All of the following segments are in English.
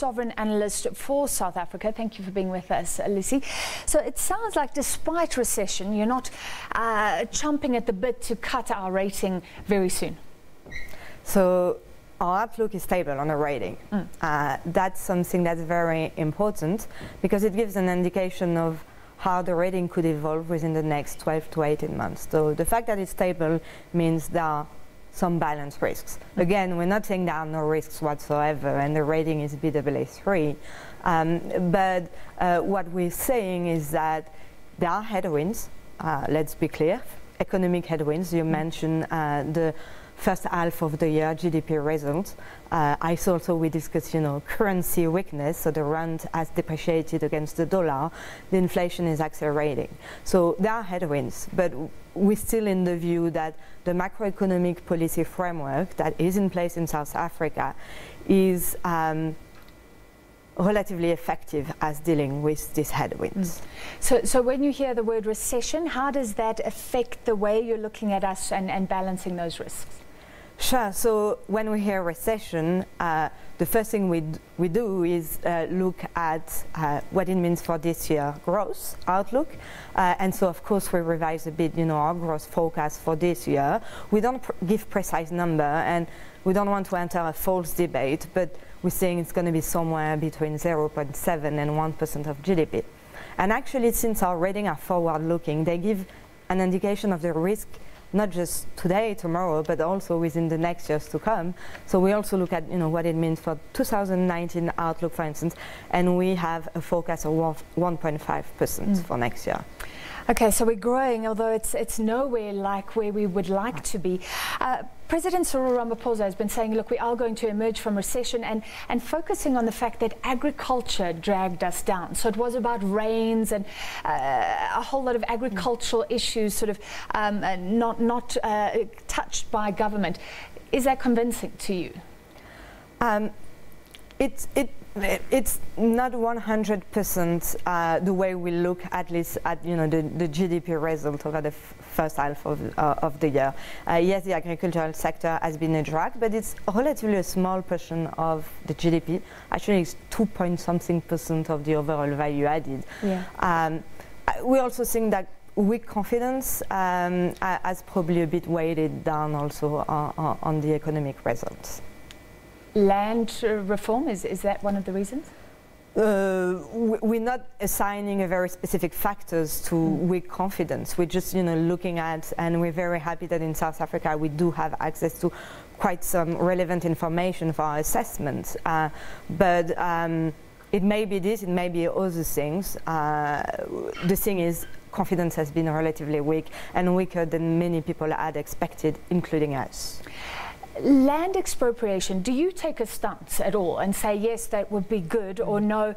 sovereign analyst for South Africa. Thank you for being with us, Lucie. So it sounds like despite recession, you're not chomping at the bit to cut our rating very soon. So our outlook is stable on the rating. That's something that's very important because it gives an indication of how the rating could evolve within the next 12 to 18 months. So the fact that it's stable means there are some balance risks. Again, we're not saying there are no risks whatsoever, and the rating is Baa3. But what we're saying is that there are headwinds, let's be clear, economic headwinds. You mentioned the first half of the year GDP results. I saw also we discussed, currency weakness. So the rand has depreciated against the dollar. The inflation is accelerating. So there are headwinds, but we're still in the view that the macroeconomic policy framework that is in place in South Africa is relatively effective as dealing with these headwinds. So when you hear the word recession, how does that affect the way you're looking at us and balancing those risks? Sure. So when we hear recession, the first thing we do is look at what it means for this year growth outlook. And so, of course, we revise a bit, our growth forecast for this year. We don't give precise number, and we don't want to enter a false debate, but we're saying it's going to be somewhere between 0.7 and 1% of GDP. And actually, since our rating are forward-looking, they give an indication of the risk not just today, tomorrow, but also within the next years to come. So we also look at what it means for 2019 outlook, for instance, and we have a forecast of 1.5% for next year. Okay, so we're growing, although it's nowhere like where we would like to be. President Cyril Ramaphosa has been saying, look, we are going to emerge from recession and focusing on the fact that agriculture dragged us down. So it was about rains and a whole lot of agricultural issues sort of not touched by government. Is that convincing to you? It's not 100% the way we look, at least at the GDP result over the first half of the year. Yes, the agricultural sector has been a drag, but it's relatively a small portion of the GDP. Actually, it's 2-point-something% of the overall value added. Yeah. We also think that weak confidence has probably a bit weighted down also on the economic results. Land reform, is that one of the reasons? We're not assigning a very specific factors to weak confidence. We're just looking at, and we're very happy that in South Africa we do have access to quite some relevant information for our assessments. But it may be this, it may be other things. The thing is, confidence has been relatively weak and weaker than many people had expected, including us. Land expropriation, do you take a stance at all and say, yes, that would be good, or no,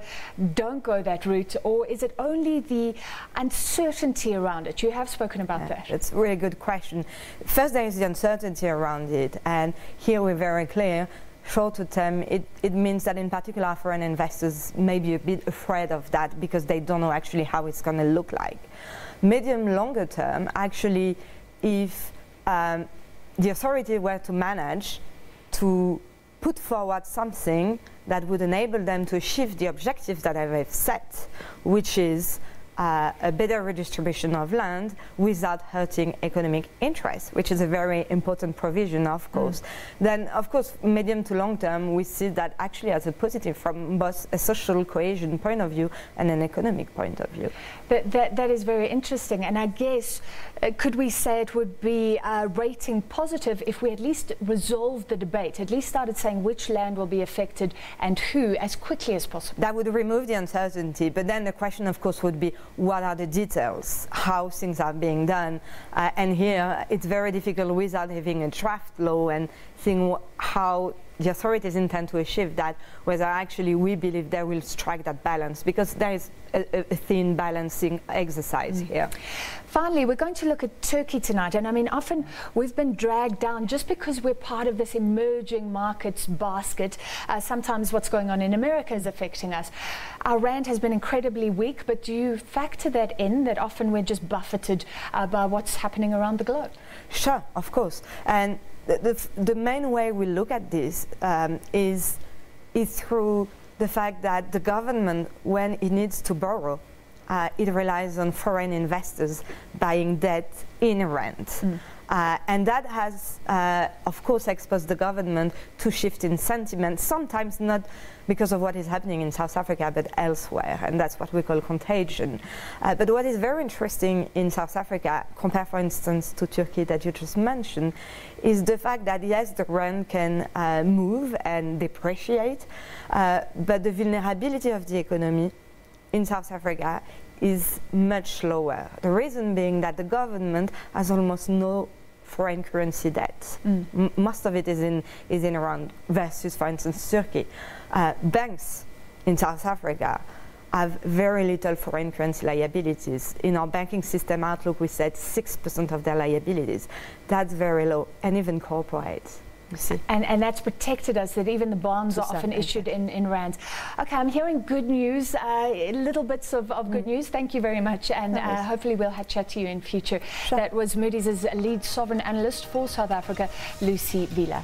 don't go that route, or is it only the uncertainty around it? You have spoken about that. It's a really good question. First, there is the uncertainty around it, and here we're very clear. Shorter term, it means that in particular foreign investors may be a bit afraid of that because they don't know actually how it's going to look like. Medium, longer term, actually, if the authority were to manage to put forward something that would enable them to achieve the objectives that they've set, which is a better redistribution of land without hurting economic interests, which is a very important provision, of course. Then, of course, medium to long term, we see that actually as a positive from both a social cohesion point of view and an economic point of view. That is very interesting, and I guess could we say it would be rating positive if we at least resolved the debate, at least started saying which land will be affected and who as quickly as possible? That would remove the uncertainty, but then the question, of course, would be what are the details, how things are being done, and here it's very difficult without having a draft law and seeing how the authorities intend to achieve that, whether actually we believe they will strike that balance, because there is a thin balancing exercise here. Finally, we're going to look at Turkey tonight, and I mean, often we've been dragged down just because we're part of this emerging markets basket. Sometimes what's going on in America is affecting us. Our rand has been incredibly weak, but do you factor that in, that often we're just buffeted by what's happening around the globe? Sure, of course. And the main way we look at this is through the fact that the government, when it needs to borrow, it relies on foreign investors buying debt in rand. And that has, of course, exposed the government to shift in sentiment, sometimes not because of what is happening in South Africa, but elsewhere, and that's what we call contagion. But what is very interesting in South Africa, compared, for instance, to Turkey that you just mentioned, is the fact that, yes, the rand can move and depreciate, but the vulnerability of the economy in South Africa is much lower. The reason being that the government has almost no foreign currency debt. Most of it is in rand versus, for instance, Turkey. Banks in South Africa have very little foreign currency liabilities. In our banking system outlook, we said 6% of their liabilities. That's very low, and even corporates. And that's protected us, that even the bonds are often issued in rands. Okay, I'm hearing good news, little bits of good news. Thank you very much, and hopefully we'll chat to you in future. Sure. That was Moody's lead sovereign analyst for South Africa, Lucie Villa.